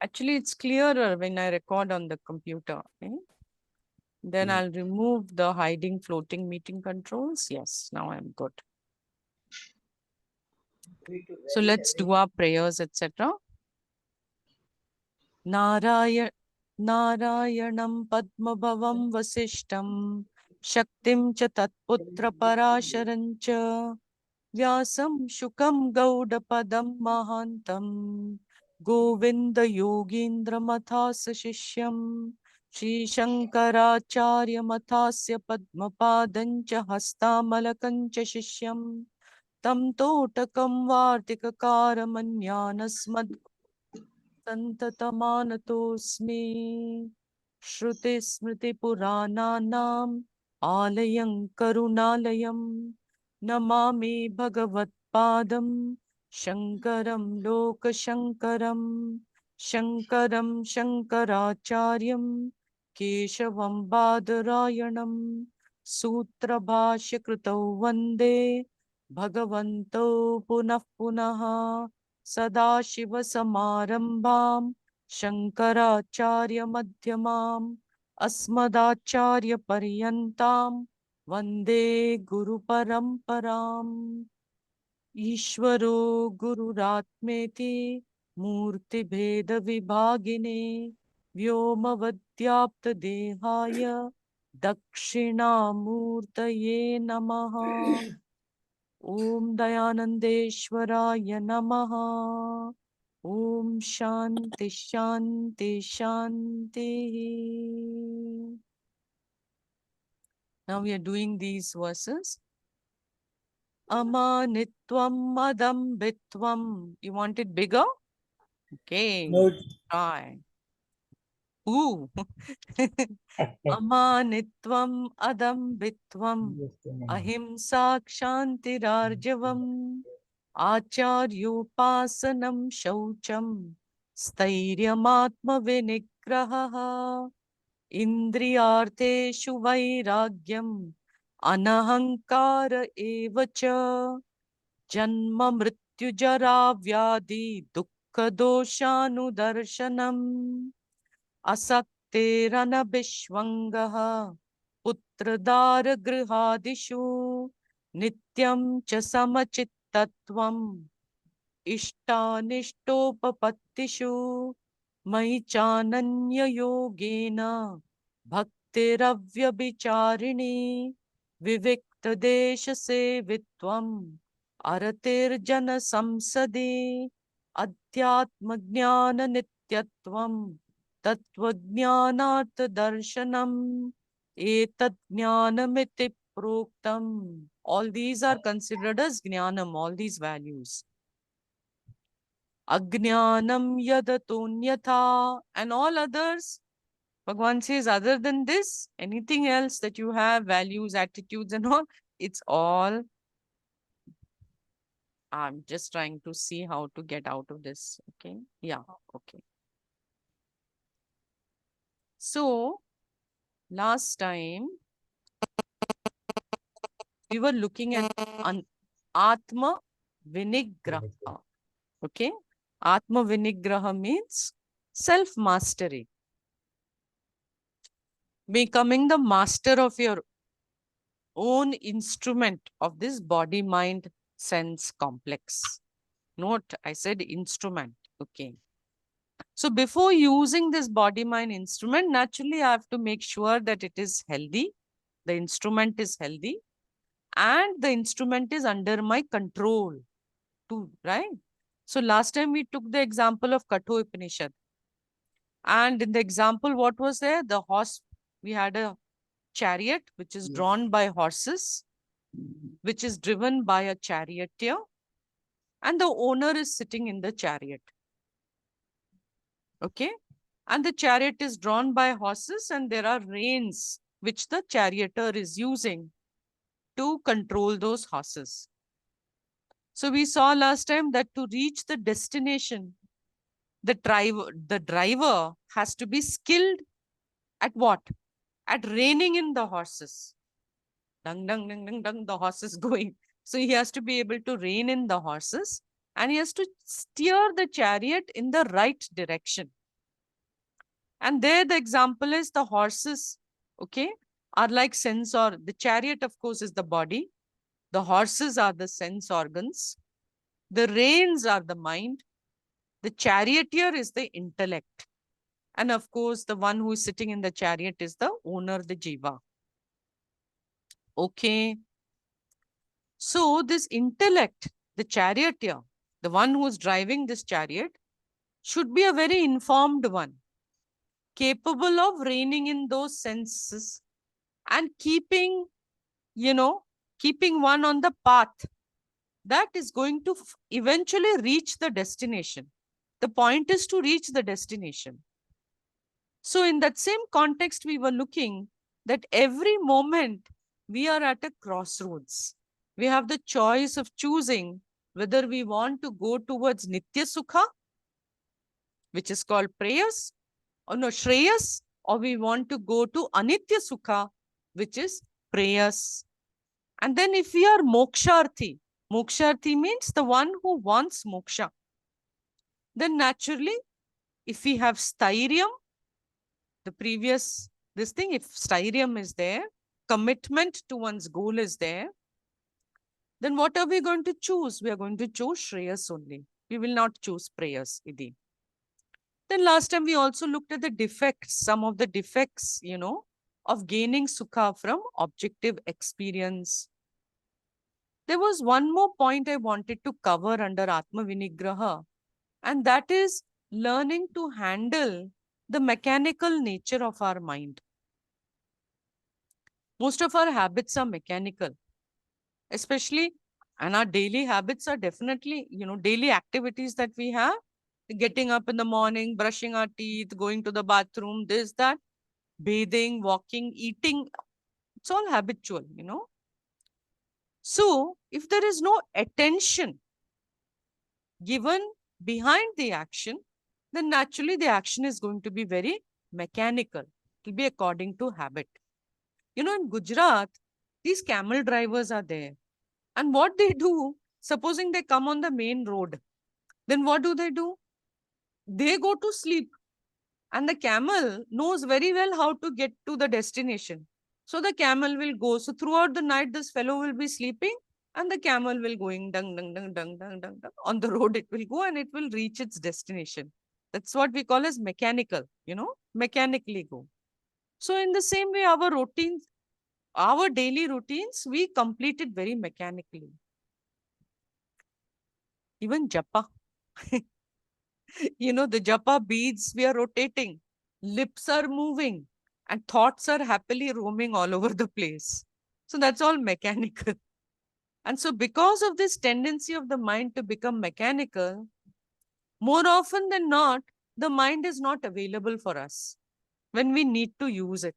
Actually, it's clearer when I record on the computer. Okay? Then I'll remove the hiding floating meeting controls. Yes, now I'm good. So let's do our prayers, etc. Narayanam Padmabhavam Vasishtam Shaktim cha Tatputra Parasharancha Vyasam Shukam Gaudapadam Mahantam Govinda Yogindra Mathasa Shishyam Shri Shankaracharya Mathasya Padmapadancha Hastamalakancha Shishyam Tam Totakam Vartikakaramanyanasmad Santatamanatusmi Shruti Smriti Purananam Alayam Karunalayam Namami Bhagavat-padam Shankaram Lokashankaram Shankaram Shankaracharyam Keshavam Badarayanam Sutra Bhashya Kritau Vande Bhagavanto Punah Punaha Sadashiva-samarambham Shankaracharya-madhyamam Asmadacharya-paryantam Vande Guru-paramparam Ishvaro Gururatmeti Murti-bheda-vibhagine Vyoma-vadyapta-dehaya Dakshina-murtaye namaha Om Dayanandeshwaraya Namaha. Om Shanti Shanti Shanti. Now we are doing these verses. Amanitvam Adambitvam. You want it bigger? Okay. No. Try. Ooh. Amanitvam Adambitvam. Ahimsa Kshantirarjavam. Acharyopasanam shaucham stairyamaatma-vinigraha indriyartheshu vairagyam anahankara evacha janma mrityu jara vyadi dukkha doshanudarshanam asakterana bishvangaha putradara grihadishu nityam cha samachittatvam Ishtanishtopapatishu Mai Chananya Yogena Bhaktiravyabicharini Vivikta Desha Sevitvam Aratir Jana Samsadi Adhyatma Jnana Nityatvam Tattva Jnanartha Darshanam Etat Jnanamiti Proktam. All these are considered as Jnanam, all these values. Ajnanam yadatunyatha and all others. Bhagavan says, other than this, anything else that you have, values, attitudes and all, it's all. I'm just trying to see how to get out of this. Okay. Yeah. Okay. So, last time, we were looking at Atma Vinigraha. Okay. Atma Vinigraha means self-mastery. Becoming the master of your own instrument of this body, mind, sense complex. Note, I said instrument. Okay. So before using this body, mind instrument, naturally I have to make sure that it is healthy. The instrument is healthy and the instrument is under my control too, right? So last time we took the example of Katho Upanishad. And in the example, what was there? The horse, we had a chariot which is drawn by horses, which is driven by a charioteer, and the owner is sitting in the chariot. Okay? And the chariot is drawn by horses, and there are reins which the charioteer is using to control those horses. So we saw last time that to reach the destination, the driver has to be skilled at what? At reining in the horses. Dung, dung, dung, dung, dung, the horse is going. So he has to be able to rein in the horses and he has to steer the chariot in the right direction. And there the example is the horses, okay, are like sense, or the chariot, of course, is the body. The horses are the sense organs. The reins are the mind. The charioteer is the intellect. And of course, the one who is sitting in the chariot is the owner, the jiva. Okay. So this intellect, the charioteer, the one who is driving this chariot, should be a very informed one, capable of reining in those senses and keeping, keeping one on the path that is going to eventually reach the destination. The point is to reach the destination. So in that same context, we were looking that every moment we are at a crossroads. We have the choice of choosing whether we want to go towards Nitya Sukha, which is called prayas, or no, Shreyas, or we want to go to Anitya Sukha, which is prayas. And then if we are moksharthi, moksharthi means the one who wants moksha, then naturally, if we have stairyam, the previous, this thing, if stairyam is there, commitment to one's goal is there, then what are we going to choose? We are going to choose Shreyas only. We will not choose prayers, Idi. Then last time we also looked at the defects, some of the defects, of gaining sukha from objective experience. There was one more point I wanted to cover under Atma Vinigraha, and that is learning to handle the mechanical nature of our mind. Most of our habits are mechanical, especially, and our daily habits are definitely, daily activities that we have, getting up in the morning, brushing our teeth, going to the bathroom, this, that, bathing, walking, eating, it's all habitual, So if there is no attention given behind the action, then naturally the action is going to be very mechanical. It will be according to habit. In Gujarat, these camel drivers are there. And what they do, supposing they come on the main road, then what do? They go to sleep. And the camel knows very well how to get to the destination. So the camel will go. So throughout the night, this fellow will be sleeping and the camel will going dung, dung, dung, dung, dung, dung, dung. On the road, it will go and it will reach its destination. That's what we call as mechanical, mechanically go. So in the same way, our routines, our daily routines, we complete it very mechanically. Even japa. The japa beads, we are rotating. Lips are moving. And thoughts are happily roaming all over the place. So that's all mechanical. And so because of this tendency of the mind to become mechanical, more often than not, the mind is not available for us when we need to use it.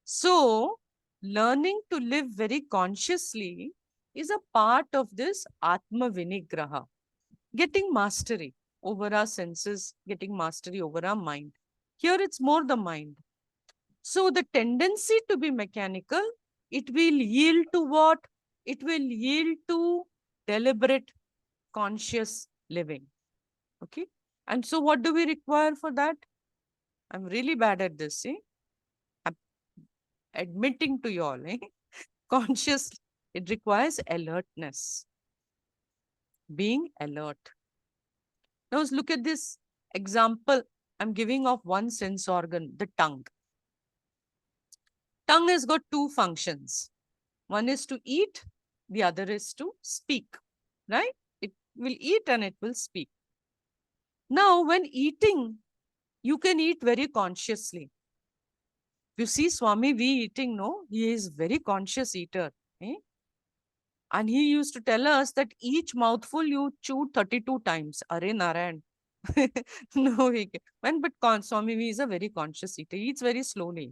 So learning to live very consciously is a part of this Atma Vinigraha, getting mastery over our senses, getting mastery over our mind. Here it's more the mind. So the tendency to be mechanical, it will yield to what? It will yield to deliberate, conscious living. Okay. And so what do we require for that? I'm really bad at this. See? I'm admitting to you all. Conscious, it requires alertness. Being alert. Now let's look at this example I'm giving of one sense organ, the tongue. Tongue has got two functions. One is to eat, the other is to speak, right? It will eat and it will speak. Now, when eating, you can eat very consciously. You see Swami V eating, no? He is very conscious eater. And he used to tell us that each mouthful you chew 32 times. Are Narayan. No, he can. But Swami V is a very conscious eater. He eats very slowly,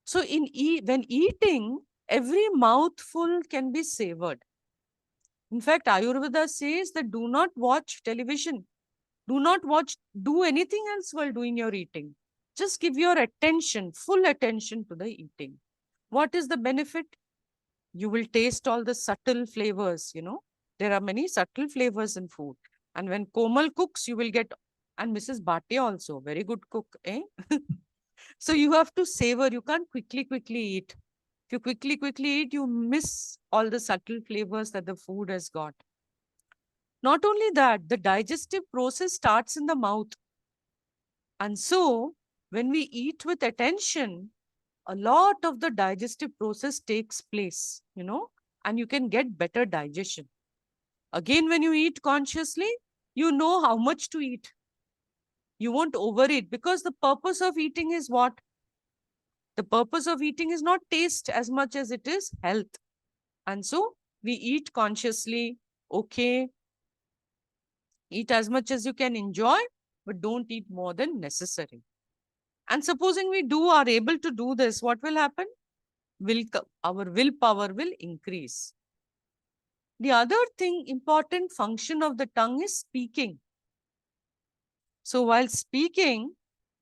So when eating, every mouthful can be savored. In fact, Ayurveda says that do not watch television. Do anything else while doing your eating. Just give your attention, full attention to the eating. What is the benefit? You will taste all the subtle flavors, There are many subtle flavors in food. And when Komal cooks, you will get And Mrs. Bhatia also, very good cook, eh? So you have to savor. You can't quickly eat. If you quickly eat, you miss all the subtle flavors that the food has got. Not only that, the digestive process starts in the mouth. And so, when we eat with attention, a lot of the digestive process takes place, and you can get better digestion. Again, when you eat consciously, you know how much to eat. You won't overeat, because the purpose of eating is what? The purpose of eating is not taste as much as it is health. And so we eat consciously, okay. Eat as much as you can enjoy, but don't eat more than necessary. And supposing we are able to do this, what will happen? Our willpower will increase. The other important function of the tongue is speaking. So while speaking,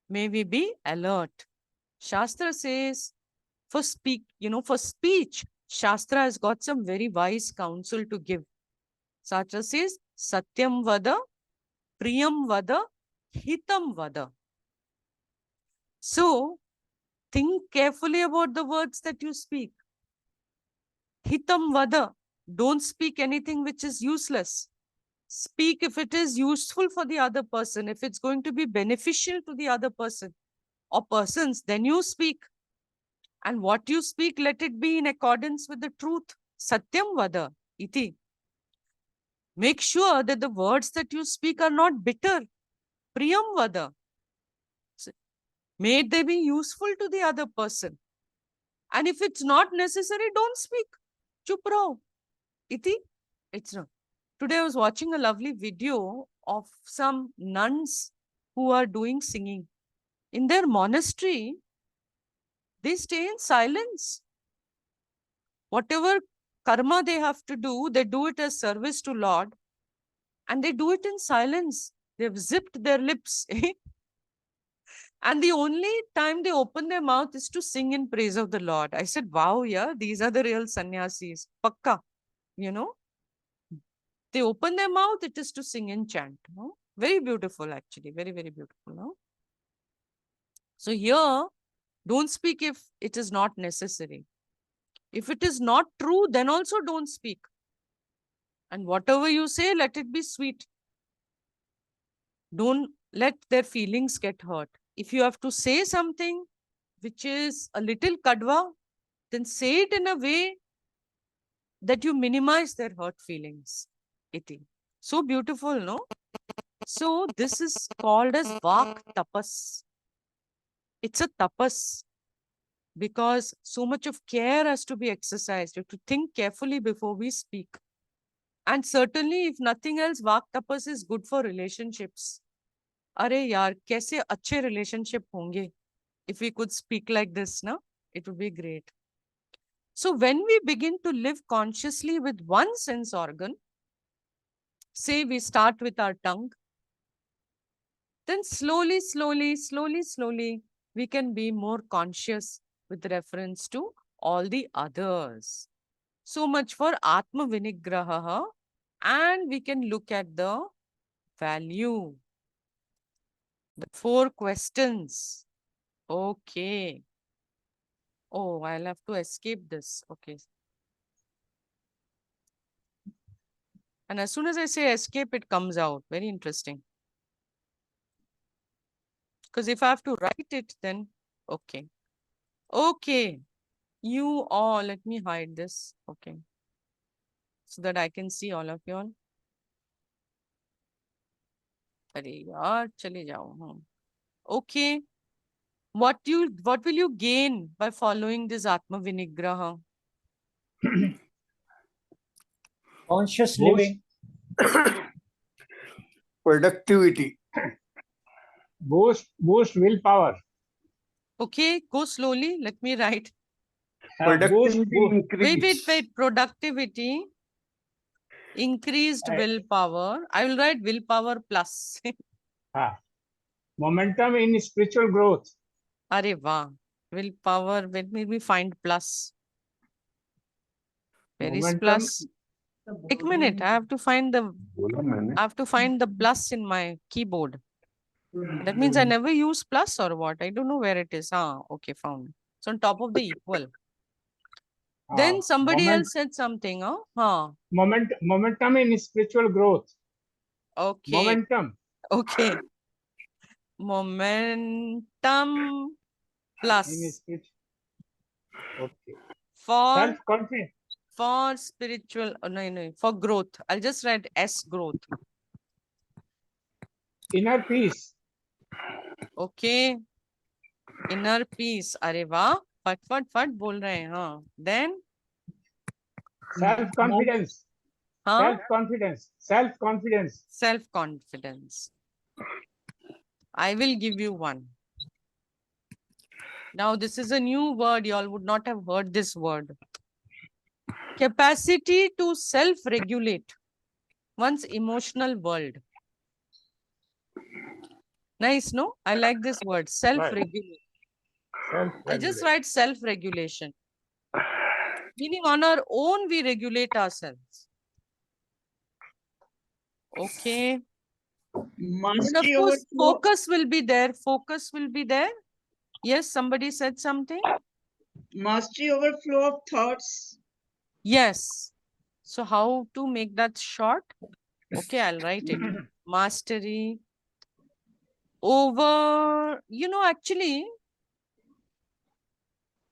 may we be alert. Shastra says, for speech, Shastra has got some very wise counsel to give. Shastra says, Satyam vada, Priyam vada, Hitam vada. So, think carefully about the words that you speak. Hitam vada, don't speak anything which is useless. Speak if it is useful for the other person, if it's going to be beneficial to the other person or persons, then you speak. And what you speak, let it be in accordance with the truth. Satyam vada iti. Make sure that the words that you speak are not bitter. Priyam vada. May they be useful to the other person. And if it's not necessary, don't speak. Chup raho. Iti. It's not. Today I was watching a lovely video of some nuns who are doing singing. In their monastery, they stay in silence. Whatever karma they have to do, they do it as service to Lord. And they do it in silence. They've zipped their lips. And the only time they open their mouth is to sing in praise of the Lord. I said, wow, yeah, these are the real sannyasis. Pakka, They open their mouth, it is to sing and chant. No? Very beautiful, actually. Very, very beautiful. No? So here, don't speak if it is not necessary. If it is not true, then also don't speak. And whatever you say, let it be sweet. Don't let their feelings get hurt. If you have to say something which is a little kadwa, then say it in a way that you minimize their hurt feelings. Iti. So beautiful, no? So this is called as Vak Tapas. It's a tapas because so much of care has to be exercised. You have to think carefully before we speak. And certainly, if nothing else, Vak Tapas is good for relationships. Are yaar, kaise achhe relationship honge? If we could speak like this, na, it would be great. So when we begin to live consciously with one sense organ, say we start with our tongue, then slowly, we can be more conscious with reference to all the others. So much for Atma Vinigraha, and we can look at the value. The 4 questions. Okay. Oh, I'll have to escape this. Okay. And as soon as I say escape, it comes out. Very interesting. Because if I have to write it, then okay. Okay. You all, let me hide this. Okay. So that I can see all of you all. Arey yaar, chale jao. Okay. What will you gain by following this Atma Vinigraha? Conscious living. Productivity. Boost willpower. Okay, go slowly. Let me write. Productivity increase. Wait. Productivity, increased willpower. I will write willpower plus. Momentum in spiritual growth. Arey wah. Willpower, let me find plus. Where is plus? One minute. I have to find the plus in my keyboard. That means I never use plus or what? I don't know where it is. Ah, okay, found. It's on top of the equal. Then somebody else said something. Momentum in spiritual growth. Okay. Momentum. Okay. Momentum plus. Okay. For Self-confidence. for spiritual, no, for growth. I'll just write S growth. Inner peace. Okay. Inner peace. अरे वाह, फट बोल रहे हैं. हाँ. Then Self-confidence. Self-confidence. Self-confidence. Self-confidence. I will give you one. Now, this is a new word. You all would not have heard this word. Capacity to self-regulate one's emotional world. Nice, no? I like this word, self-regulate. I just write self-regulation. Meaning on our own, we regulate ourselves. Okay. And of course, focus will be there. Focus will be there. Yes, somebody said something. Mastery over flow of thoughts. Yes. So how to make that short? Okay, I'll write it. Mastery over, actually,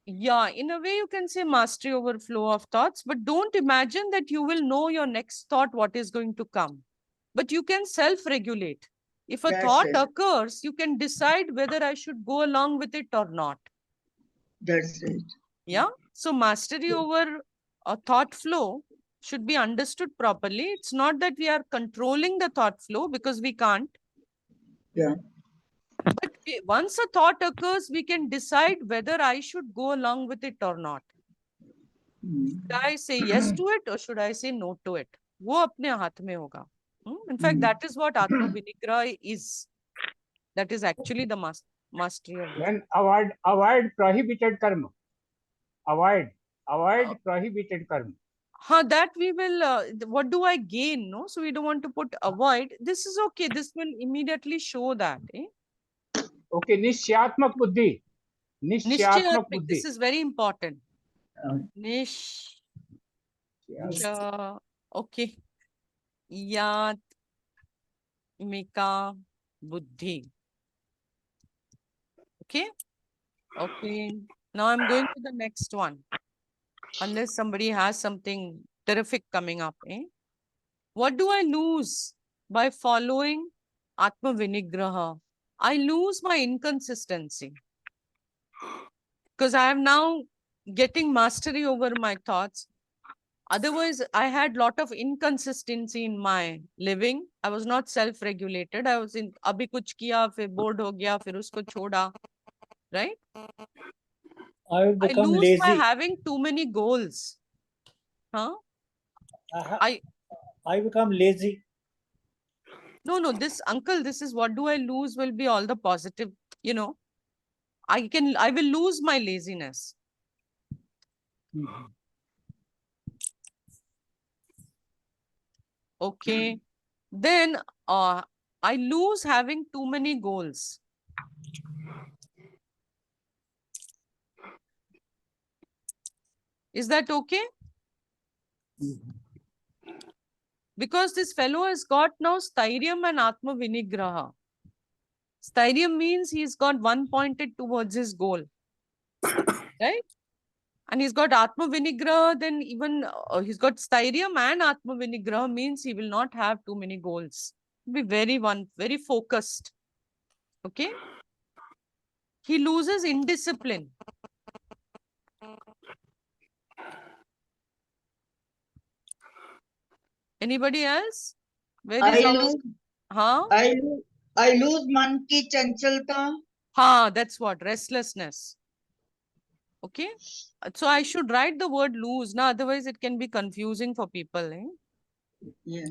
yeah, in a way you can say mastery over flow of thoughts, but don't imagine that you will know your next thought, what is going to come. But you can self-regulate. If a thought occurs, you can decide whether I should go along with it or not. That's right. Yeah. So mastery over a thought flow should be understood properly. It's not that we are controlling the thought flow because we can't. Yeah. But once a thought occurs, we can decide whether I should go along with it or not. Should I say yes to it or should I say no to it? वो अपने हाथ में होगा. In fact, that is what Atma Vinigraha is. That is actually the mastery of this. Then avoid prohibited karma. Avoid prohibited karma. That we will, what do I gain? No, so we don't want to put avoid. This is okay. This will immediately show that. Okay, nishyatmak buddhi. Nishyatmak buddhi. This is very important. Okay. Yatmika buddhi. Okay. Okay. Now I'm going to the next one. Unless somebody has something terrific coming up. What do I lose by following Atma Vinigraha? I lose my inconsistency. Because I am now getting mastery over my thoughts. Otherwise, I had a lot of inconsistency in my living. I was not self-regulated. I was in, abhi kuch kiya, fir bored ho gaya, fir usko choda. Right? I will become lose lazy. by having too many goals. I become lazy. No, this uncle, this is what do I lose will be all the positive, I will lose my laziness. Okay. Then I lose having too many goals. Is that okay? Because this fellow has got now Stairyam and Atma Vinigraha. Stairyam means he's got one pointed towards his goal. Right? And he's got Atma Vinigraha, then even he's got Stairyam and Atma Vinigraha means he will not have too many goals. He'll be very focused. Okay? He loses indiscipline. Anybody else? I lose man ki chanchalta. That's what, restlessness. Okay. So I should write the word lose. Now, otherwise it can be confusing for people. Yeah.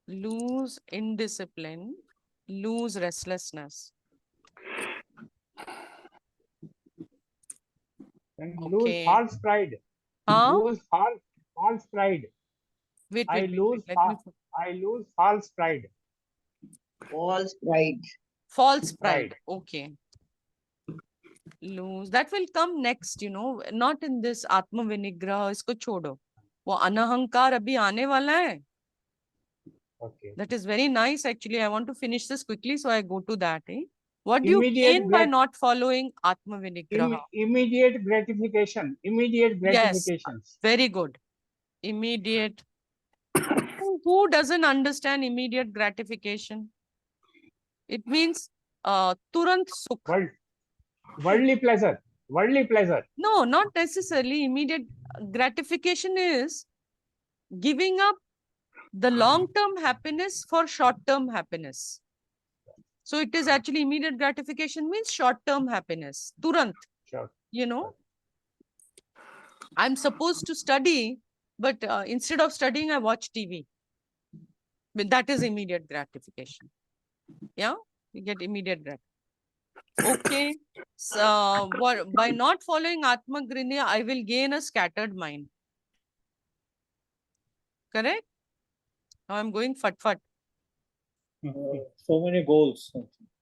Lose indiscipline, lose restlessness. And lose false pride. Lose false pride. Wait. I lose false pride. False pride. False pride. Okay. Lose. That will come next, not in this Atma Vinigraha. Isko chodo. वो अनहंकार अभी आने वाला है. Okay. That is very nice. Actually, I want to finish this quickly, so I go to that. What do you Immediate gain by not following Atma Vinigraha? Immediate gratification. Immediate gratification. Yes. Very good. Immediate. Who doesn't understand immediate gratification? It means turant sukh. Worldly pleasure. Worldly pleasure. No, not necessarily. Immediate gratification is giving up the long-term happiness for short-term happiness. So it is actually immediate gratification means short-term happiness. Turant. Sure. I'm supposed to study, but instead of studying, I watch TV. But that is immediate gratification. Yeah, you get immediate gratification. Okay. So by not following Atma Grinya, I will gain a scattered mind. Correct? Now I'm going fat. So many goals.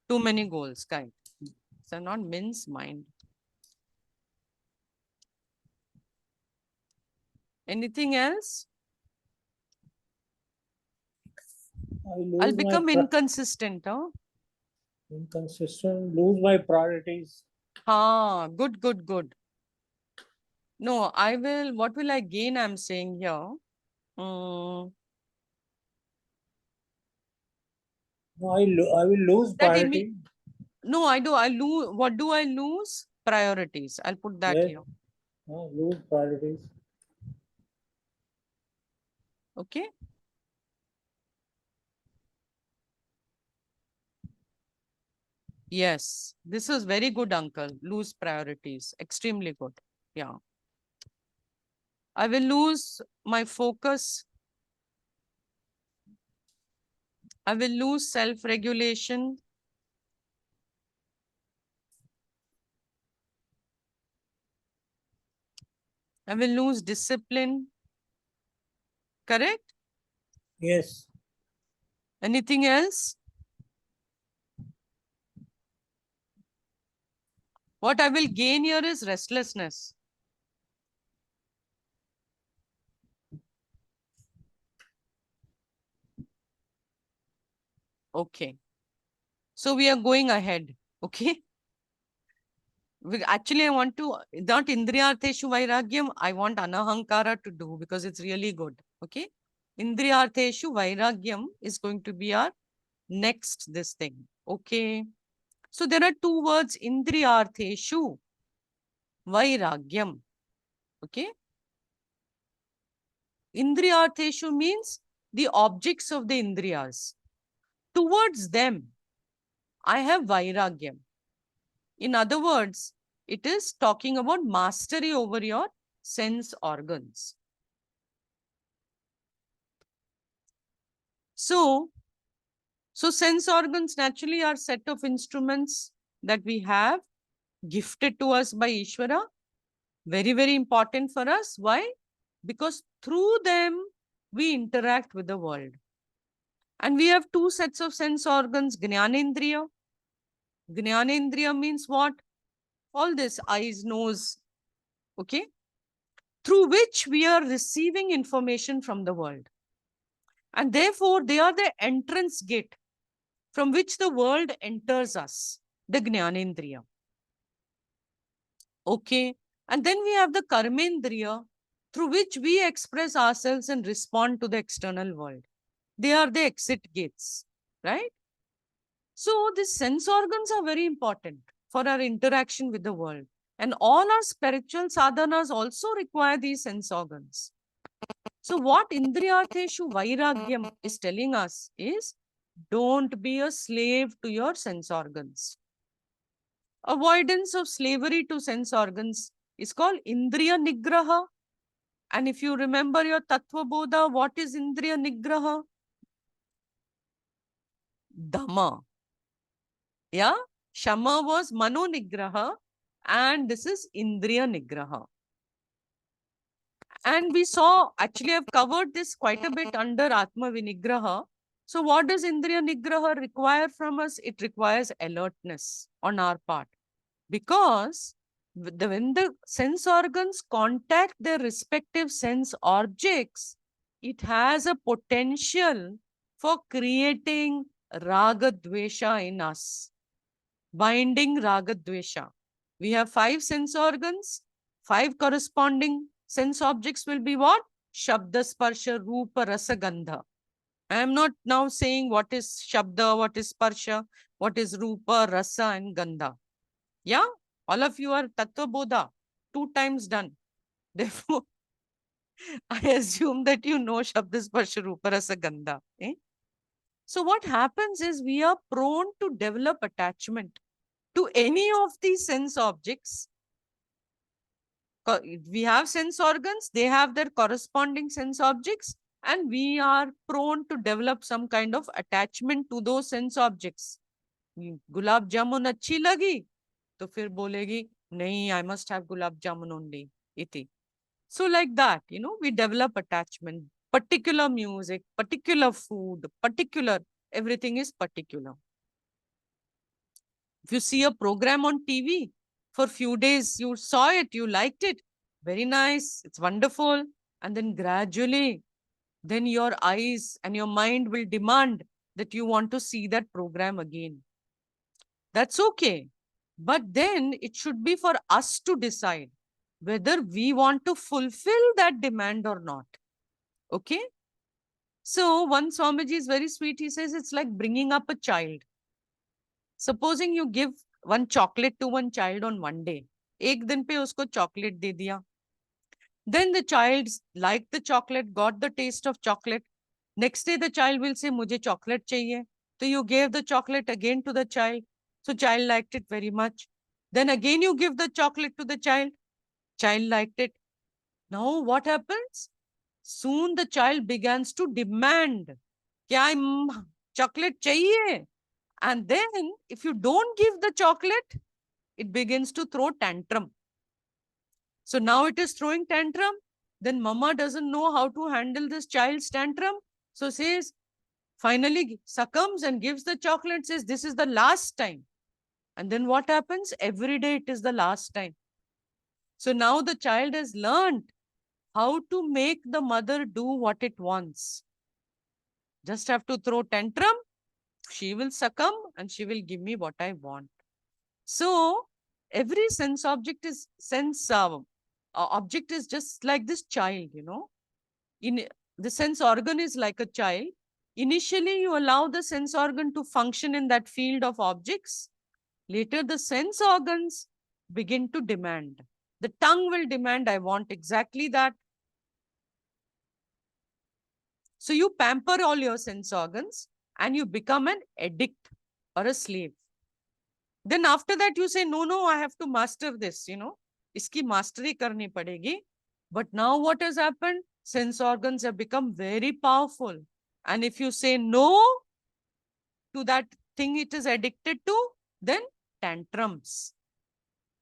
Too many goals, kind. So not mince mind. Anything else? I'll become inconsistent, huh? Inconsistent, lose my priorities. Good. No, I will, what will I gain? I'm saying here. No, I will lose priority. No, I lose. What do I lose? Priorities. I'll put that here. No, lose priorities. Okay. Yes, this is very good, uncle. Lose priorities. Extremely good. Yeah. I will lose my focus. I will lose self-regulation. I will lose discipline. Correct? Yes. Anything else? What I will gain here is restlessness. Okay. So we are going ahead. Okay. Actually, I want to, not Indriyartheshu Vairgyam, I want Anahankara to do because it's really good. Okay. Indriyartheshu Vairgyam is going to be our next this thing. Okay. So there are two words, Indriyartheshu Vairgyam. Okay. Indriyartheshu means the objects of the Indriyas. Towards them, I have Vairagyam. In other words, it is talking about mastery over your sense organs. So sense organs naturally are set of instruments that we have gifted to us by Ishvara. Very, very important for us. Why? Because through them, we interact with the world. And we have two sets of sense organs, Jnanendriya. Jnanendriya means what? All this, eyes, nose, okay? Through which we are receiving information from the world. And therefore, they are the entrance gate from which the world enters us, the Jnanendriya. Okay. And then we have the Karmendriya, through which we express ourselves and respond to the external world. They are the exit gates, right? So these sense organs are very important for our interaction with the world. And all our spiritual sadhanas also require these sense organs. So what Indriyartheshu Vairagyam is telling us is, don't be a slave to your sense organs. Avoidance of slavery to sense organs is called Indriya Nigraha. And if you remember your Tattva Bodha, what is Indriya Nigraha? Dhamma. Yeah? Shama was Mano Nigraha and this is Indriya Nigraha. And we saw, actually I've covered this quite a bit under Atma Vinigraha. So what does Indriya Nigraha require from us? It requires alertness on our part. Because when the sense organs contact their respective sense objects, it has a potential for creating raga dvesha in us. Binding raga dvesha. We have 5 sense organs, 5 corresponding sense objects will be what? Shabda, Sparsha, Rupa, Rasa, Gandha. I am not now saying what is Shabda, what is Sparsha, what is Rupa, Rasa and Gandha. Yeah, all of you are Tattva Bodha, 2 times done. Therefore, I assume that you know Shabda, Sparsha, Rupa, Rasa, Gandha. Eh? So what happens is we are prone to develop attachment to any of these sense objects. We have sense organs, they have their corresponding sense objects, and we are prone to develop some kind of attachment to those sense objects. Gulab jamun achhi lagi, to fir bolegi, nahi, I must have gulab jamun only. Iti. So like that, you know, we develop attachment. Particular music, particular food, particular, everything is particular. If you see a program on TV, for a few days, you saw it, you liked it, very nice, it's wonderful. And then gradually, then your eyes and your mind will demand that you want to see that program again. That's okay. But then it should be for us to decide whether we want to fulfill that demand or not. Okay? So one Swamiji is very sweet. He says it's like bringing up a child. Supposing you give one chocolate to one child on one day. एक दिन पे उसको chocolate दे दिया. Then the child liked the chocolate, got the taste of chocolate. Next day the child will say, मुझे chocolate चाहिए. So you gave the chocolate again to the child. So child liked it very much. Then again you give the chocolate to the child. Child liked it. Now what happens? Soon the child begins to demand, क्या chocolate चाहिए? And then if you don't give the chocolate, it begins to throw tantrum. So now it is throwing tantrum. Then mama doesn't know how to handle this child's tantrum. So says, finally succumbs and gives the chocolate, says, this is the last time. And then what happens? Every day it is the last time. So now the child has learned how to make the mother do what it wants. Just have to throw tantrum. She will succumb and she will give me what I want. So every sense object is object is just like this child, you know. The sense organ is like a child. Initially, you allow the sense organ to function in that field of objects. Later, the sense organs begin to demand. The tongue will demand, I want exactly that. So you pamper all your sense organs and you become an addict or a slave. Then after that, you say, no, I have to master this, you know. Iski mastery karni padegi. But now what has happened? Sense organs have become very powerful. And if you say no to that thing it is addicted to, then tantrums.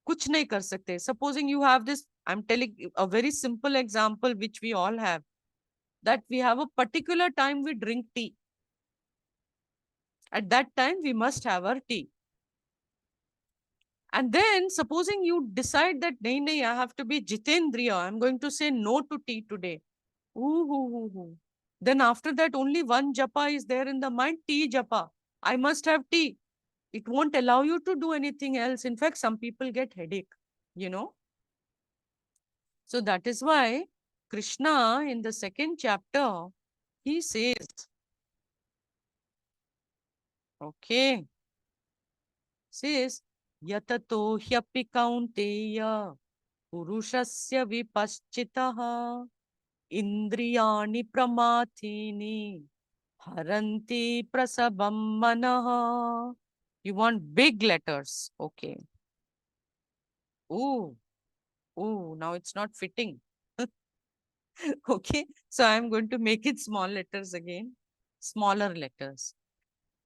Kuch nahi kar sakte. Supposing you have this, I'm telling you a very simple example which we all have. That we have a particular time we drink tea. At that time, we must have our tea. And then, supposing you decide that, nahi, I have to be Jitendriya, I'm going to say no to tea today. Then after that, only one japa is there in the mind, tea japa. I must have tea. It won't allow you to do anything else. In fact, some people get headache, you know. So that is why Krishna in the 2nd chapter, he says, okay, says, yatato hyapi kaunteya purushasya vipaschitaha indriyani pramathini haranti prasabam manaha. You want big letters, okay. Oh, now it's not fitting. Okay, so I'm going to make it small letters again, smaller letters.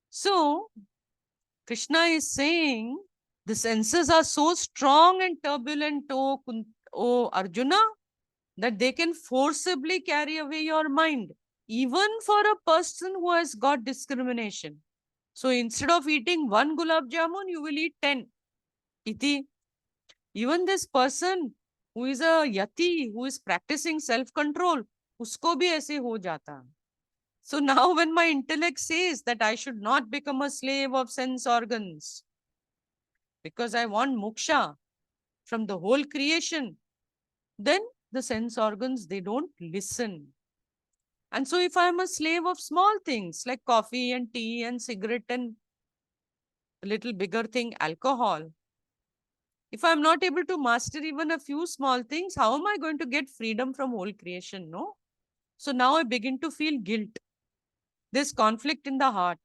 So Krishna is saying the senses are so strong and turbulent, oh Arjuna, that they can forcibly carry away your mind. even for a person who has got discrimination. So instead of eating 1 gulab jamun, you will eat 10. Iti. Even this person who is a yati, who is practicing self-control, usko bhi aise ho jata. So now when my intellect says that I should not become a slave of sense organs, because I want moksha from the whole creation, then the sense organs, they don't listen. And so if I'm a slave of small things like coffee and tea and cigarette and a little bigger thing, alcohol, if I'm not able to master even a few small things, how am I going to get freedom from whole creation? No. So now I begin to feel guilt. There's conflict in the heart.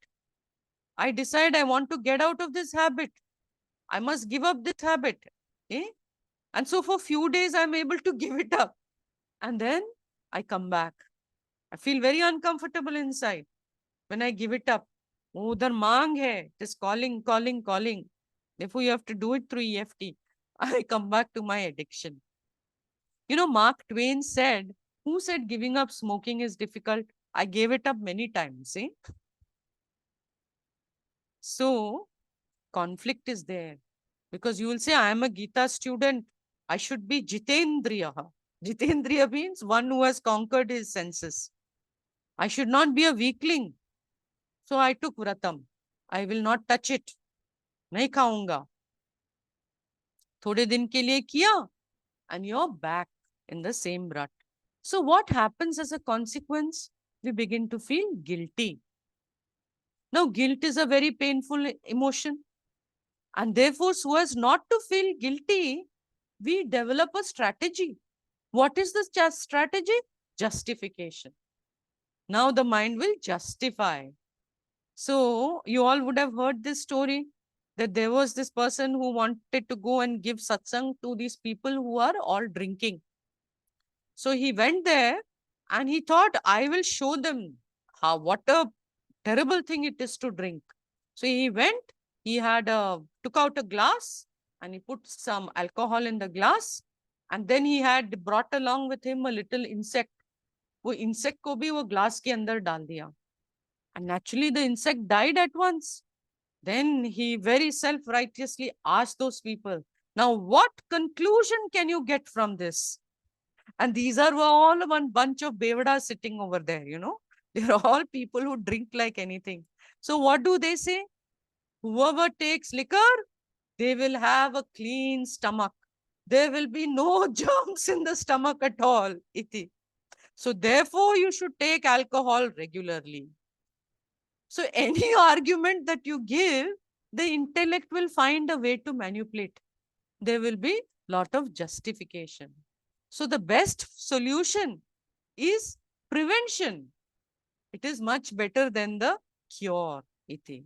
I decide I want to get out of this habit. I must give up this habit. Okay? And so for few days, I'm able to give it up. And then I come back. I feel very uncomfortable inside when I give it up. Oh, udhar maang hai. It is calling, calling, calling. Therefore, you have to do it through EFT. I come back to my addiction. You know, Mark Twain said, who said giving up smoking is difficult? I gave it up many times. See? So, conflict is there. Because you will say, I am a Gita student. I should be Jitendriya. Jitendriya means one who has conquered his senses. I should not be a weakling. So I took vratam. I will not touch it. नहीं खाऊंगा. थोड़े दिन के लिए किया, and you're back in the same rut. So what happens as a consequence? We begin to feel guilty. Now, guilt is a very painful emotion. And therefore, so as not to feel guilty, we develop a strategy. What is the strategy? Justification. Now the mind will justify. So you all would have heard this story that there was this person who wanted to go and give satsang to these people who are all drinking. So he went there and he thought, I will show them what a terrible thing it is to drink. So he went, he had took out a glass and he put some alcohol in the glass. And then he had brought along with him a little insect. वो insect को भी वो glass के अंदर डाल दिया. And naturally the insect died at once. Then he very self-righteously asked those people, now what conclusion can you get from this? And these are all one bunch of bevadas sitting over there, you know. They're all people who drink like anything. So what do they say? Whoever takes liquor, they will have a clean stomach. There will be no germs in the stomach at all. Iti. So therefore, you should take alcohol regularly. So any argument that you give, the intellect will find a way to manipulate. There will be lot of justification. So the best solution is prevention. It is much better than the cure. Iti.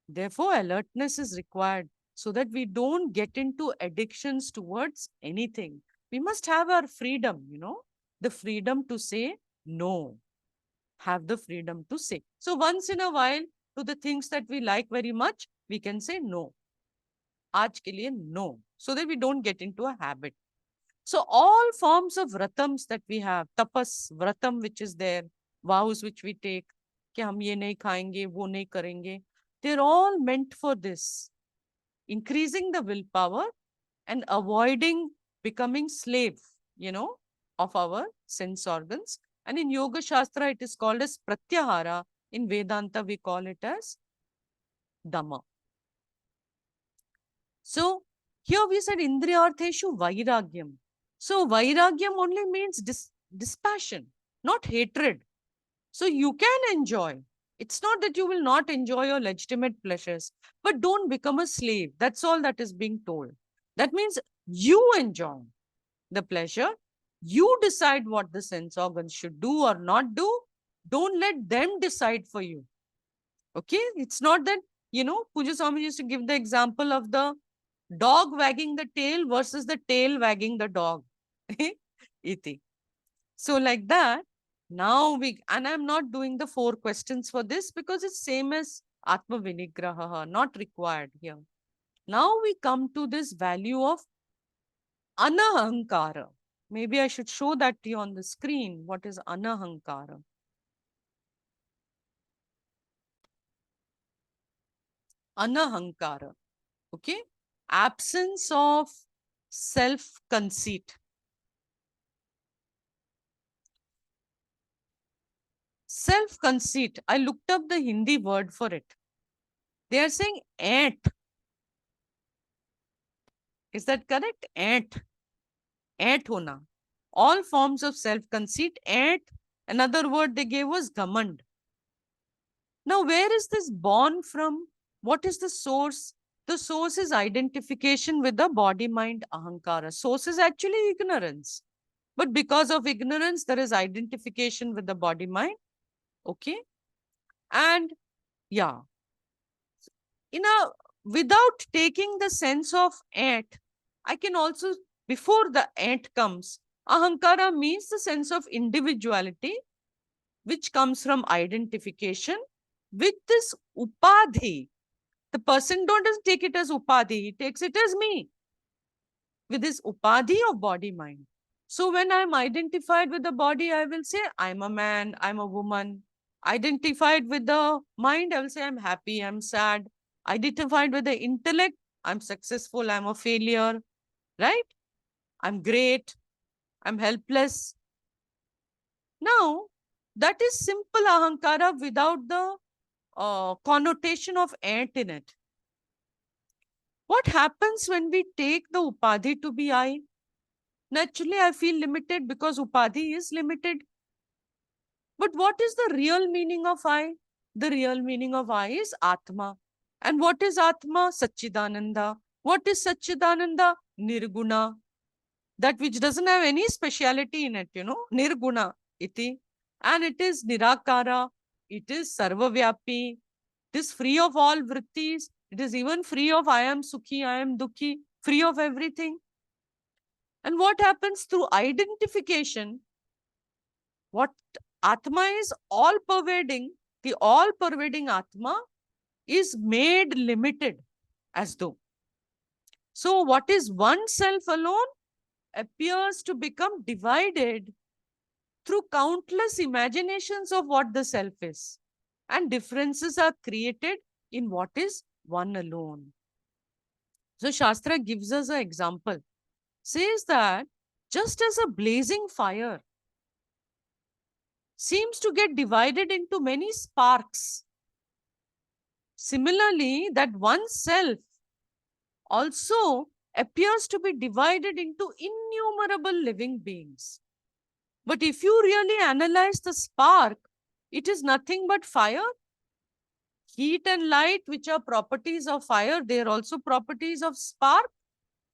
Therefore, alertness is required so that we don't get into addictions towards anything. We must have our freedom, you know, the freedom to say no. Have the freedom to say. So once in a while, to the things that we like very much, we can say no. Aaj ke liye no. So that we don't get into a habit. So all forms of vratams that we have, tapas, vratam which is there, vows which we take, कि हम ये नहीं खाएंगे, वो नहीं करेंगे, they're all meant for this. Increasing the willpower and avoiding becoming slave, you know, of our sense organs. And in Yoga Shastra, it is called as Pratyahara. In Vedanta, we call it as Dhamma. So here we said Indriyartheshu Vairgyam. So Vairgyam only means dispassion, not hatred. So you can enjoy. It's not that you will not enjoy your legitimate pleasures, but don't become a slave. That's all that is being told. That means you enjoy the pleasure. You decide what the sense organs should do or not do. Don't let them decide for you. Okay? It's not that, you know, Puja Swami used to give the example of the dog wagging the tail versus the tail wagging the dog. Iti. So like that, now and I'm not doing the 4 questions for this because it's same as Atma Vinigraha, not required here. Now we come to this value of Anahankara. Maybe I should show that to you on the screen. What is Anahankara? Anahankara. Okay? Absence of self-conceit. Self-conceit. I looked up the Hindi word for it. They are saying ant. Is that correct? Ant. Ant hona. All forms of self-conceit. Ant. Another word they gave was ghamand. Now, where is this born from? What is the source? The source is identification with the body-mind ahankara. Source is actually ignorance. But because of ignorance, there is identification with the body-mind. Okay? And yeah, without taking the sense of ant, I can also, before the ant comes, ahankara means the sense of individuality, which comes from identification with this upadhi. The person doesn't take it as upadhi, he takes it as me, with this upadhi of body mind. So when I'm identified with the body, I will say I'm a man, I'm a woman. Identified with the mind, I will say I'm happy, I'm sad. Identified with the intellect, I'm successful, I'm a failure, right? I'm great, I'm helpless. Now, that is simple ahankara without the connotation of ant in it. What happens when we take the upadhi to be I? Naturally, I feel limited because upadhi is limited. But what is the real meaning of I? The real meaning of I is Atma. And what is Atma? Satchidananda. What is Satchidananda? Nirguna. That which doesn't have any speciality in it, Nirguna iti. And it is Nirakara. It is Sarvavyapi. It is free of all vrittis. It is even free of I am Sukhi, I am Dukhi, free of everything. And what happens through identification? What Atma is all-pervading, the all-pervading Atma is made limited as though. So what is one self alone appears to become divided through countless imaginations of what the self is. And differences are created in what is one alone. So Shastra gives us an example. Says that just as a blazing fire seems to get divided into many sparks, similarly, that one self also appears to be divided into innumerable living beings. But if you really analyze the spark, it is nothing but fire. Heat and light, which are properties of fire, they are also properties of spark.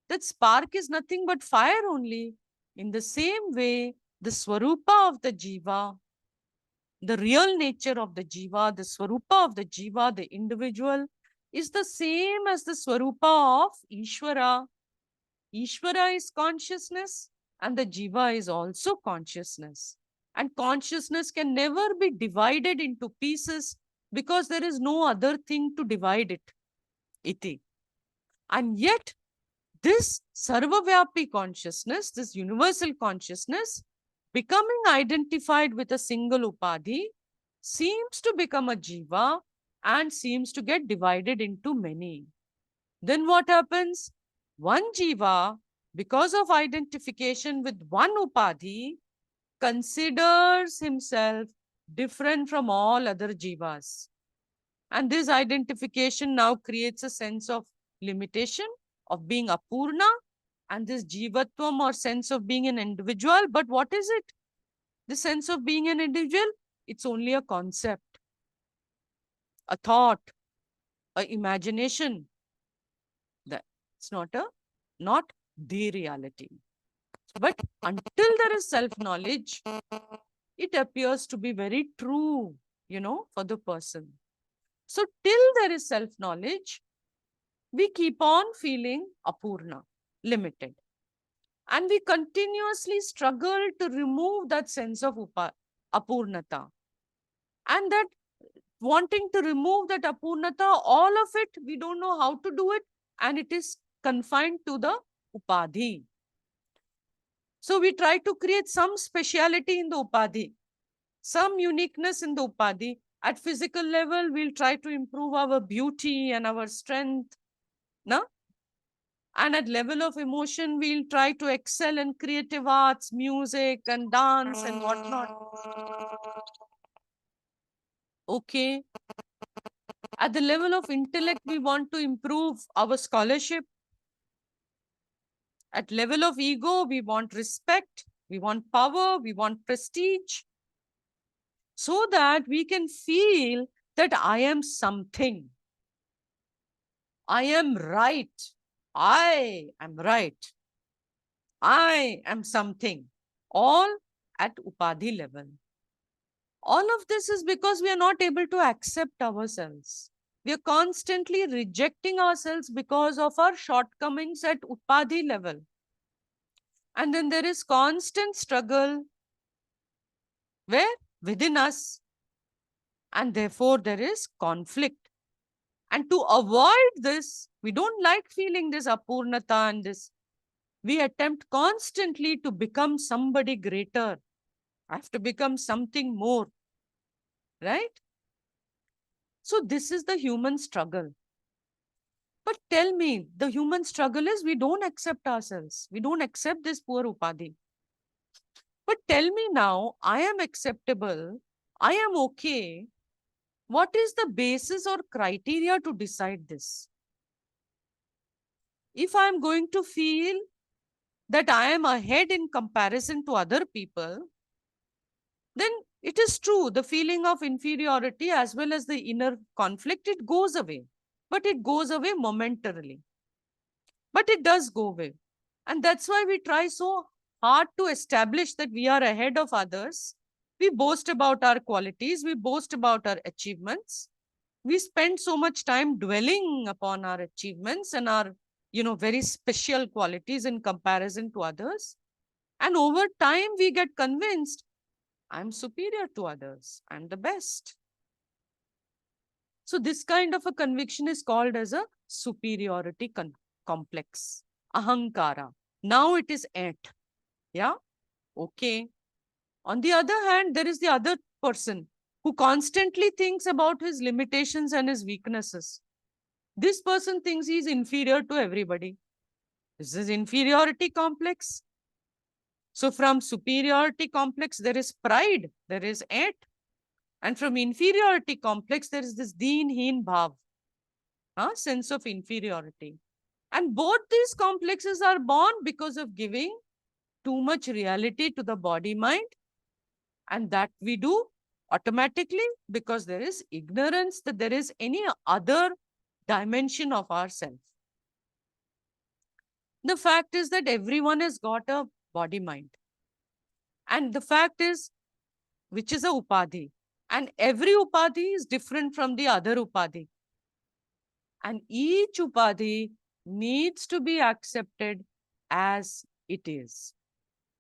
That spark is nothing but fire only. In the same way, the swarupa of the jiva, the real nature of the jiva, the swarupa of the jiva, the individual, is the same as the swarupa of Ishvara. Ishvara is consciousness and the jiva is also consciousness. And consciousness can never be divided into pieces because there is no other thing to divide it. Iti. And yet, this sarvavyapi consciousness, this universal consciousness, becoming identified with a single upadhi, seems to become a jiva and seems to get divided into many. Then what happens? One jiva, because of identification with one upadhi, considers himself different from all other jivas. And this identification now creates a sense of limitation, of being apurna, and this jivatvam or sense of being an individual. But what is it? The sense of being an individual? It's only a concept, a thought, an imagination. It's not the reality. But until there is self-knowledge, it appears to be very true, for the person. So till there is self-knowledge, we keep on feeling apurna, limited. And we continuously struggle to remove that sense of apurnata. And that wanting to remove that apurnata, all of it, we don't know how to do it. And it is confined to the upadhi. So we try to create some speciality in the upadhi, some uniqueness in the upadhi. At physical level, we'll try to improve our beauty and our strength. No? And at level of emotion, we'll try to excel in creative arts, music and dance and whatnot. Okay. At the level of intellect, we want to improve our scholarship. At level of ego, we want respect, we want power, we want prestige. So that we can feel that I am something. I am right. I am right. I am something. All at Upadhi level. All of this is because we are not able to accept ourselves. We are constantly rejecting ourselves because of our shortcomings at Upadhi level. And then there is constant struggle where? Within us. And therefore there is conflict. And to avoid this, we don't like feeling this apurnata and this. We attempt constantly to become somebody greater. I have to become something more. Right? So this is the human struggle. But tell me, the human struggle is we don't accept ourselves. We don't accept this poor Upadhi. But tell me now, I am acceptable. I am okay. What is the basis or criteria to decide this? If I am going to feel that I am ahead in comparison to other people, then it is true, the feeling of inferiority as well as the inner conflict, it goes away. But it goes away momentarily. But it does go away. And that's why we try so hard to establish that we are ahead of others. We boast about our qualities. We boast about our achievements. We spend so much time dwelling upon our achievements and our, very special qualities in comparison to others. And over time, we get convinced, I'm superior to others. I'm the best. So this kind of a conviction is called as a superiority complex. Ahankara. Now it is at. Yeah? Okay. On the other hand, there is the other person who constantly thinks about his limitations and his weaknesses. This person thinks he is inferior to everybody. This is inferiority complex. So from superiority complex, there is pride, there is at. And from inferiority complex, there is this deen, heen, bhav, sense of inferiority. And both these complexes are born because of giving too much reality to the body mind. And that we do automatically because there is ignorance that there is any other dimension of ourself. The fact is that everyone has got a body mind. And the fact is, which is a upadhi. And every upadhi is different from the other upadhi. And each upadhi needs to be accepted as it is.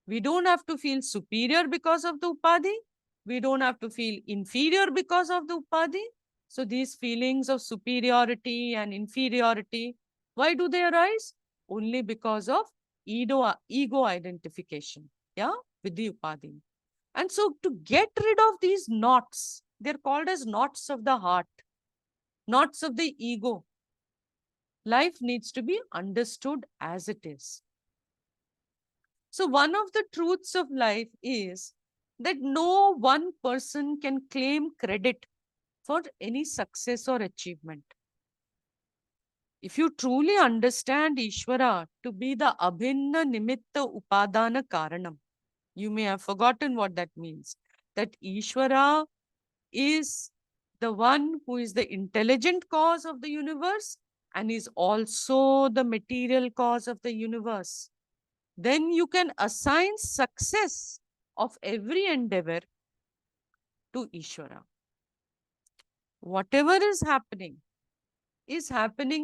We don't have to feel superior because of the upadhi. We don't have to feel inferior because of the upadhi. So these feelings of superiority and inferiority, why do they arise? Only because of ego identification, with the upadhi. And so to get rid of these knots, they're called as knots of the heart, knots of the ego. Life needs to be understood as it is. So one of the truths of life is that no one person can claim credit for any success or achievement. If you truly understand Ishvara to be the abhinna nimitta upadana karanam, you may have forgotten what that means. That Ishvara is the one who is the intelligent cause of the universe and is also the material cause of the universe. Then you can assign success of every endeavor to Ishvara. Whatever is happening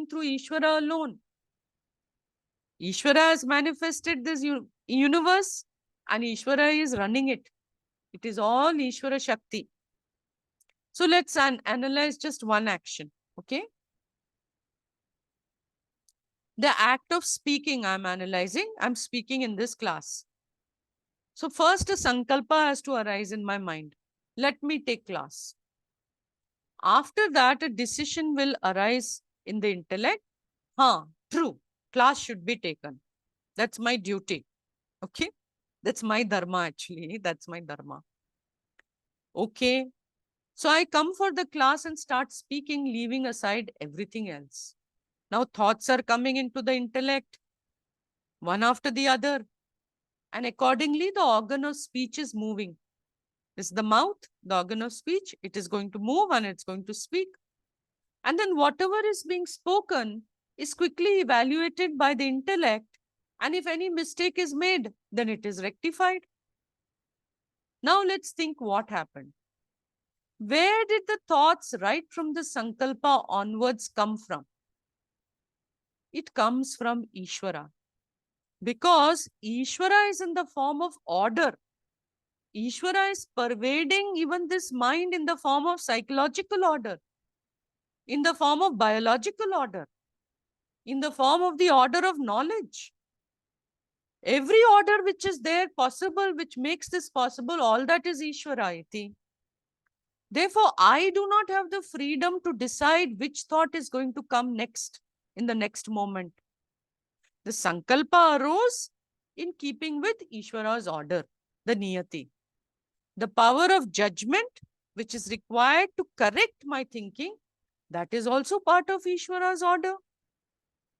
through Ishvara alone. Ishvara has manifested this universe and Ishvara is running it. It is all Ishvara Shakti. So let's analyze just one action, okay? The act of speaking I'm analyzing, I'm speaking in this class. So first a sankalpa has to arise in my mind. Let me take class. After that, a decision will arise in the intellect. True, class should be taken. That's my duty. Okay? That's my dharma actually. That's my dharma. Okay. So I come for the class and start speaking, leaving aside everything else. Now thoughts are coming into the intellect, one after the other. And accordingly, the organ of speech is moving. This is the mouth, the organ of speech. It is going to move and it's going to speak. And then whatever is being spoken is quickly evaluated by the intellect. And if any mistake is made, then it is rectified. Now let's think what happened. Where did the thoughts right from the Sankalpa onwards come from? It comes from Ishvara. Because Ishvara is in the form of order. Ishvara is pervading even this mind in the form of psychological order, in the form of biological order, in the form of the order of knowledge. Every order which is there possible, which makes this possible, all that is Ishvara iti. Therefore, I do not have the freedom to decide which thought is going to come next in the next moment. The Sankalpa arose in keeping with Ishvara's order, the Niyati. The power of judgment, which is required to correct my thinking, that is also part of Ishvara's order.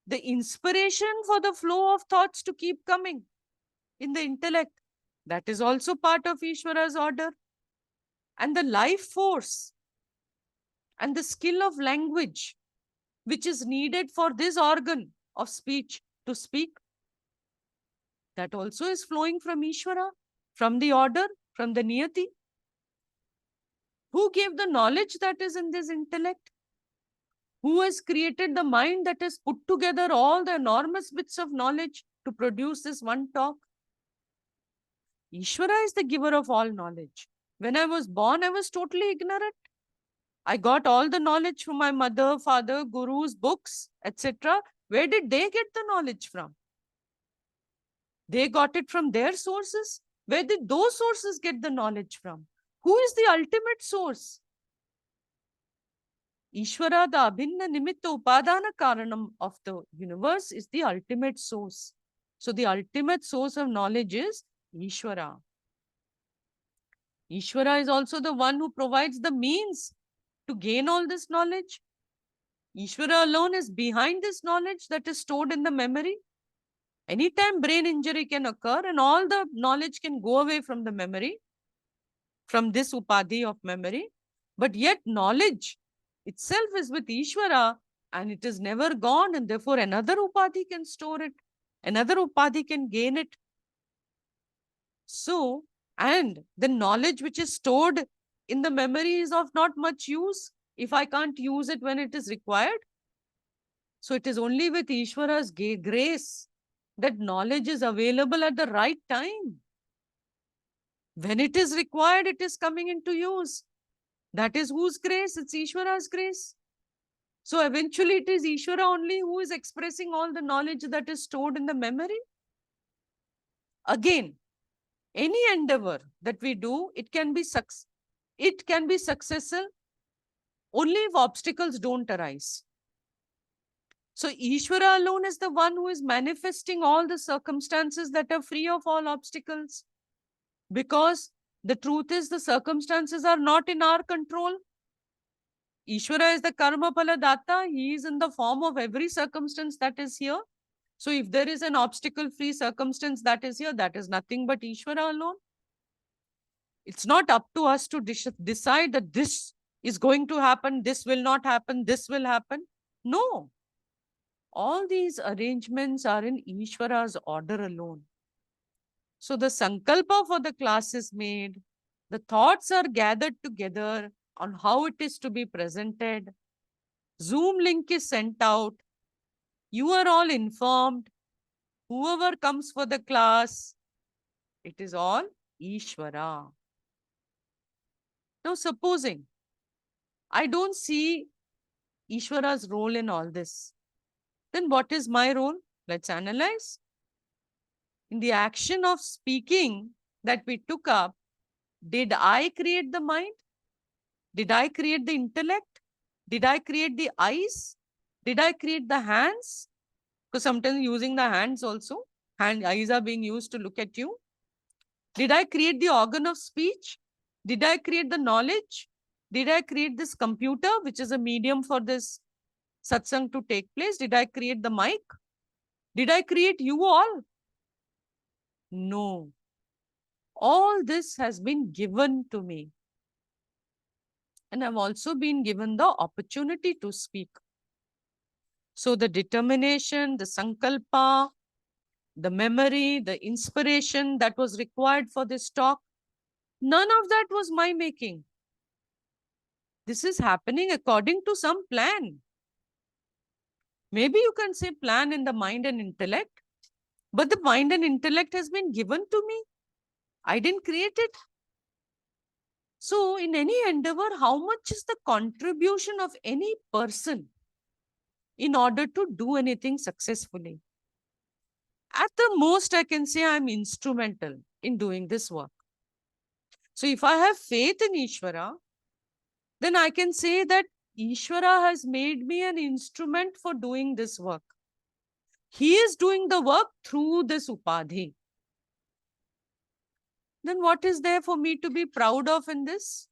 The inspiration for the flow of thoughts to keep coming in the intellect, that is also part of Ishvara's order. And the life force and the skill of language, which is needed for this organ of speech to speak, that also is flowing from Ishvara, from the order, from the Niyati. Who gave the knowledge that is in this intellect? Who has created the mind that has put together all the enormous bits of knowledge to produce this one talk? Ishvara is the giver of all knowledge. When I was born, I was totally ignorant. I got all the knowledge from my mother, father, gurus, books, etc. Where did they get the knowledge from? They got it from their sources. Where did those sources get the knowledge from? Who is the ultimate source? Ishvara, the abhinna nimitta upadana karanam of the universe, is the ultimate source. So the ultimate source of knowledge is Ishvara. Ishvara is also the one who provides the means to gain all this knowledge. Ishvara alone is behind this knowledge that is stored in the memory. Anytime brain injury can occur and all the knowledge can go away from the memory, from this upadhi of memory. But yet knowledge itself is with Ishvara and it is never gone, and therefore another upadhi can store it. Another upadhi can gain it. So, and the knowledge which is stored in the memory is of not much use if I can't use it when it is required. So it is only with Ishvara's grace that knowledge is available at the right time. When it is required, it is coming into use. That is whose grace? It's Ishvara's grace. So eventually it is Ishvara only who is expressing all the knowledge that is stored in the memory. Again, any endeavor that we do, it can be successful only if obstacles don't arise. So Ishvara alone is the one who is manifesting all the circumstances that are free of all obstacles. Because the truth is the circumstances are not in our control. Ishvara is the karma phala data. He is in the form of every circumstance that is here. So if there is an obstacle-free circumstance that is here, that is nothing but Ishvara alone. It's not up to us to decide that this is going to happen, this will not happen, this will happen. No. All these arrangements are in Ishvara's order alone. So the sankalpa for the class is made. The thoughts are gathered together on how it is to be presented. Zoom link is sent out. You are all informed. Whoever comes for the class, it is all Ishvara. Now, supposing I don't see Ishvara's role in all this, then what is my role? Let's analyze. In the action of speaking that we took up, did I create the mind? Did I create the intellect? Did I create the eyes? Did I create the hands? Because sometimes using the hands also, eyes are being used to look at you. Did I create the organ of speech? Did I create the knowledge? Did I create this computer, which is a medium for this satsang to take place? Did I create the mic? Did I create you all? No. All this has been given to me. And I've also been given the opportunity to speak. So the determination, the sankalpa, the memory, the inspiration that was required for this talk, none of that was my making. This is happening according to some plan. Maybe you can say plan in the mind and intellect, but the mind and intellect has been given to me. I didn't create it. So in any endeavor, how much is the contribution of any person in order to do anything successfully? At the most, I can say I'm instrumental in doing this work. So if I have faith in Ishvara, then I can say that Ishvara has made me an instrument for doing this work. He is doing the work through this upadhi. Then what is there for me to be proud of in this?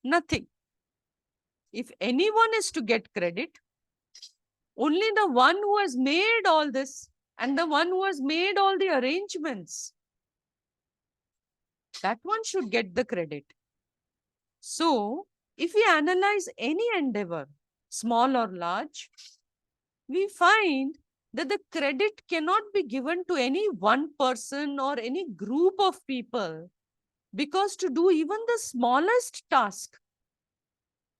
Nothing. If anyone is to get credit, only the one who has made all this and the one who has made all the arrangements, that one should get the credit. So, if we analyze any endeavor, small or large, we find that the credit cannot be given to any one person or any group of people, because to do even the smallest task,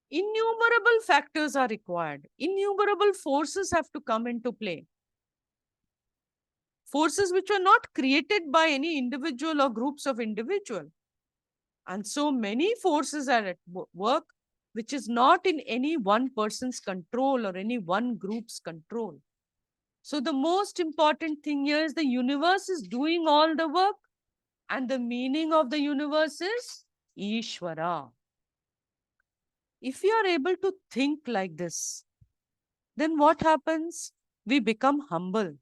innumerable factors are required. Innumerable forces have to come into play. Forces which were not created by any individual or groups of individuals. And so many forces are at work, which is not in any one person's control or any one group's control. So the most important thing here is the universe is doing all the work, and the meaning of the universe is Ishvara. If we are able to think like this, then what happens? We become humble.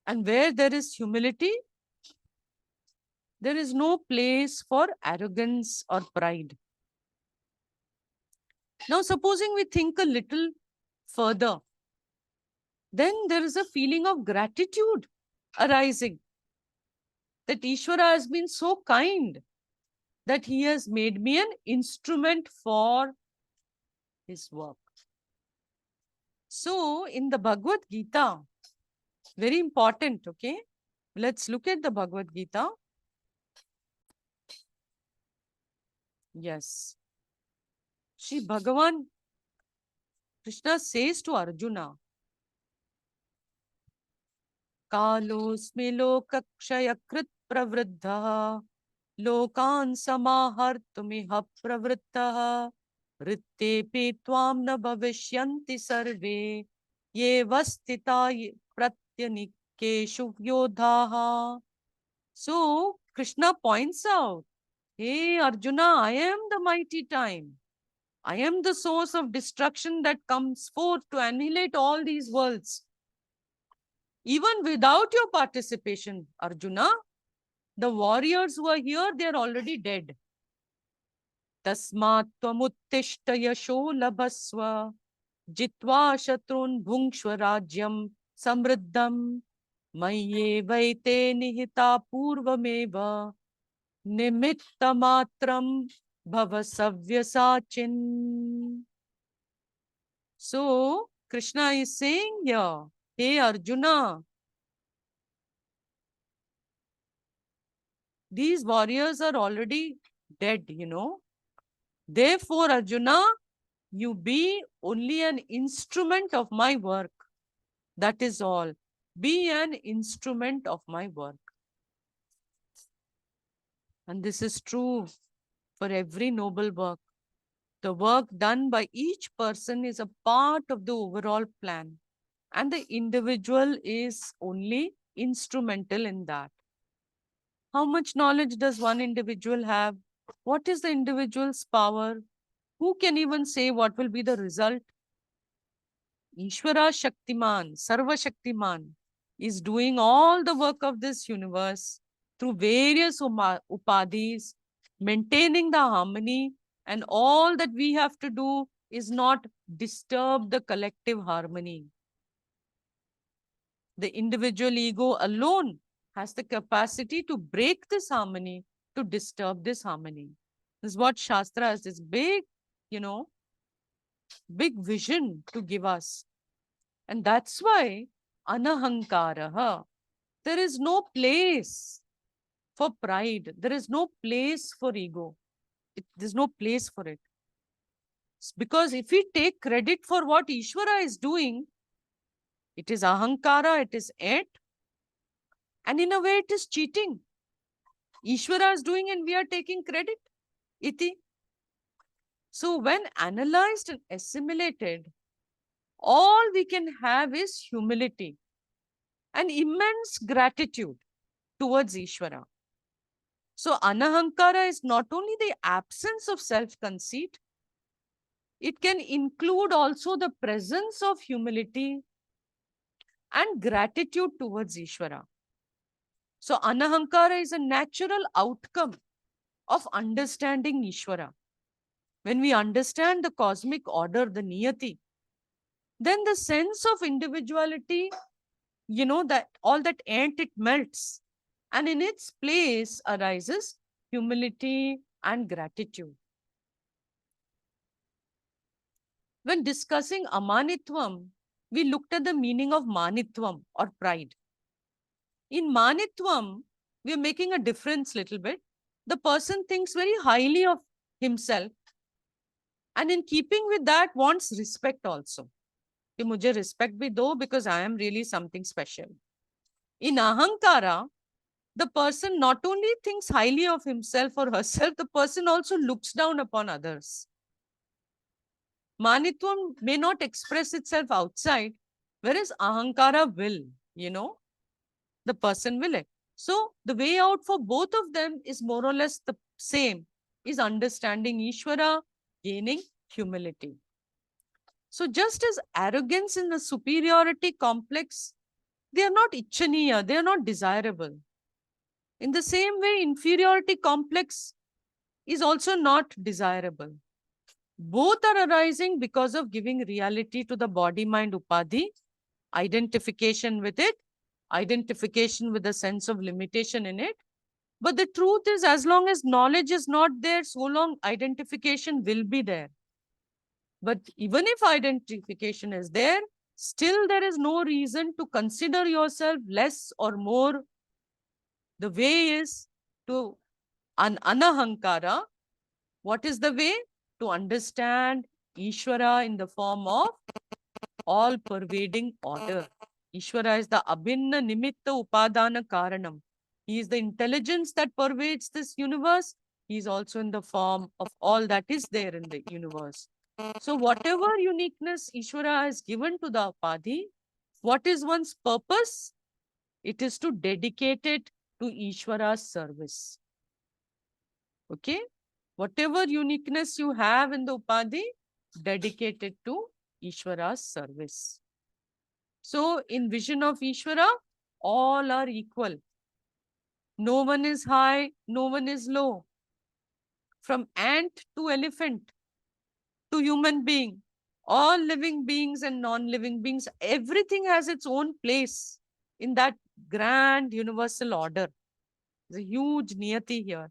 And where there is humility, there is no place for arrogance or pride. Now, supposing we think a little further, then there is a feeling of gratitude arising that Ishvara has been so kind that he has made me an instrument for his work. So, in the Bhagavad-Gita, very important, okay? Let's look at the Bhagavad-Gita. Yes. Shri Bhagavan, Krishna says to Arjuna, Kalosmi lokakshayakrit pravriddha lokan samahartumiha pravrittaha rittepi tvam na bhavishyanti sarve ye vastita pratyanikeshu yodhaha. So Krishna points out, hey Arjuna, I am the mighty time. I am the source of destruction that comes forth to annihilate all these worlds. Even without your participation, Arjuna, the warriors who are here, they are already dead. Tasmat tvamuttishta yasho labhasva jitva shatrun bhungshva rajyam samriddham mayye vaite nihita purvameva nimitta matram bhava savyasachin. So, Krishna is saying here, hey Arjuna, these warriors are already dead, you know. Therefore, Arjuna, you be only an instrument of my work. That is all. Be an instrument of my work. And this is true for every noble work. The work done by each person is a part of the overall plan, and the individual is only instrumental in that. How much knowledge does one individual have? What is the individual's power? Who can even say what will be the result? Ishvara Shaktiman, Sarva Shaktiman is doing all the work of this universe through various upadhis, maintaining the harmony, and all that we have to do is not disturb the collective harmony. The individual ego alone has the capacity to break this harmony, to disturb this harmony. This is what Shastra has, this big, big vision to give us. And that's why Anahankara, there is no place for pride. There is no place for ego. There's no place for it. Because if we take credit for what Ishvara is doing, it is Ahankara, it is it. And in a way, it is cheating. Ishvara is doing and we are taking credit. Iti. So when analyzed and assimilated, all we can have is humility and immense gratitude towards Ishvara. So Anahankara is not only the absence of self-conceit, it can include also the presence of humility and gratitude towards Ishvara. So Anahankara is a natural outcome of understanding Ishvara. When we understand the cosmic order, the niyati, then the sense of individuality, that all that ain't, it melts. And in its place arises humility and gratitude. When discussing amanitvam, we looked at the meaning of manitvam or pride. In manitvam, we are making a difference little bit. The person thinks very highly of himself, and in keeping with that, wants respect also. कि मुझे respect भी दो because I am really something special. In Ahankara, the person not only thinks highly of himself or herself, the person also looks down upon others. Manitvam may not express itself outside, whereas Ahankara will, the person will. So the way out for both of them is more or less the same, is understanding Ishvara, gaining humility. So just as arrogance and the superiority complex, they are not ichaniya, they are not desirable. In the same way, inferiority complex is also not desirable. Both are arising because of giving reality to the body-mind upadhi, identification with it, identification with the sense of limitation in it. But the truth is, as long as knowledge is not there, so long identification will be there. But even if identification is there, still there is no reason to consider yourself less or more. The way is to Anahankara. What is the way? To understand Ishvara in the form of all-pervading order. Ishvara is the abhinna nimitta upadana karanam. He is the intelligence that pervades this universe. He is also in the form of all that is there in the universe. So whatever uniqueness Ishvara has given to the upadhi, what is one's purpose? It is to dedicate it to Ishvara's service. Okay? Whatever uniqueness you have in the upadhi, dedicate it to Ishvara's service. So in vision of Ishvara, all are equal. No one is high, no one is low. From ant to elephant to human being, all living beings and non-living beings, everything has its own place in that grand universal order. There's a huge niyati here.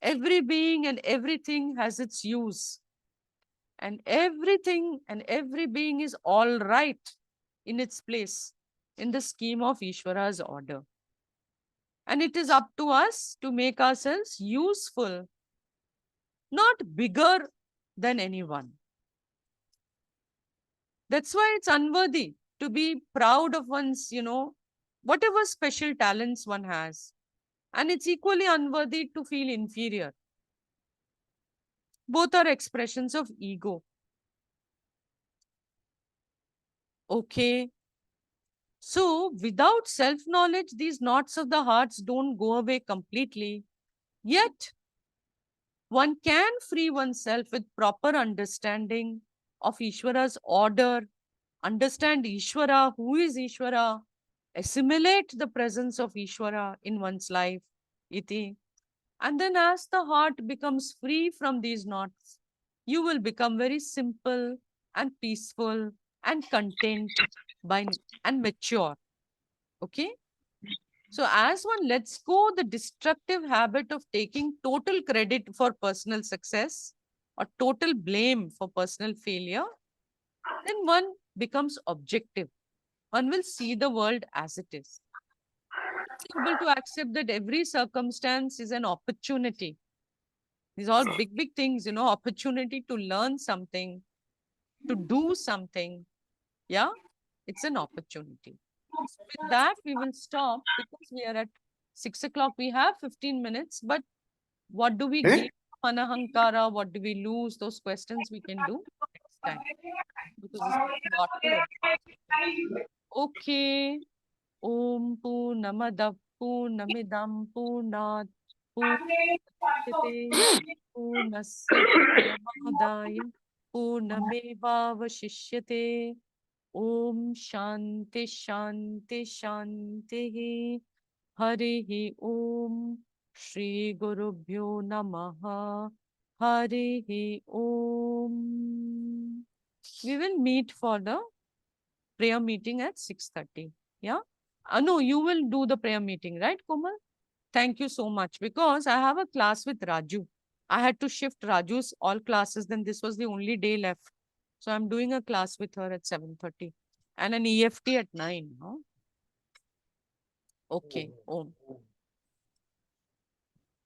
Every being and everything has its use. And everything and every being is all right in its place in the scheme of Ishvara's order. And it is up to us to make ourselves useful, not bigger than anyone. That's why it's unworthy to be proud of one's, whatever special talents one has. And it's equally unworthy to feel inferior. Both are expressions of ego. Okay. So without self-knowledge, these knots of the hearts don't go away completely. Yet, one can free oneself with proper understanding of Ishvara's order, understand Ishvara, who is Ishvara, assimilate the presence of Ishvara in one's life, iti. And then as the heart becomes free from these knots, you will become very simple and peaceful and content and mature. Okay? So as one lets go the destructive habit of taking total credit for personal success or total blame for personal failure, then one becomes objective. One will see the world as it is. Able to accept that every circumstance is an opportunity. These are all big, big things, you know, opportunity to learn something, to do something. Yeah, it's an opportunity. So with that, we will stop because we are at 6 o'clock. We have 15 minutes, but what do we gain from Anahankara? What do we lose? Those questions we can do next time. Because it's a lot to it. Okay. Om Purnamadav Purnamidam Purnat Purnamudachyate Purnasya Purnamadaya Purnamevavashishyate. Om Shanti Shanti Shanti. Harihi Om Shri Gurubhyo Namaha. Harihi Om. We will meet for the prayer meeting at 6:30. Yeah? No, you will do the prayer meeting, right, Komal? Thank you so much. Because I have a class with Raju. I had to shift Raju's all classes. Then this was the only day left. So I'm doing a class with her at 7:30 and an EFT at 9. Huh? Okay. Om.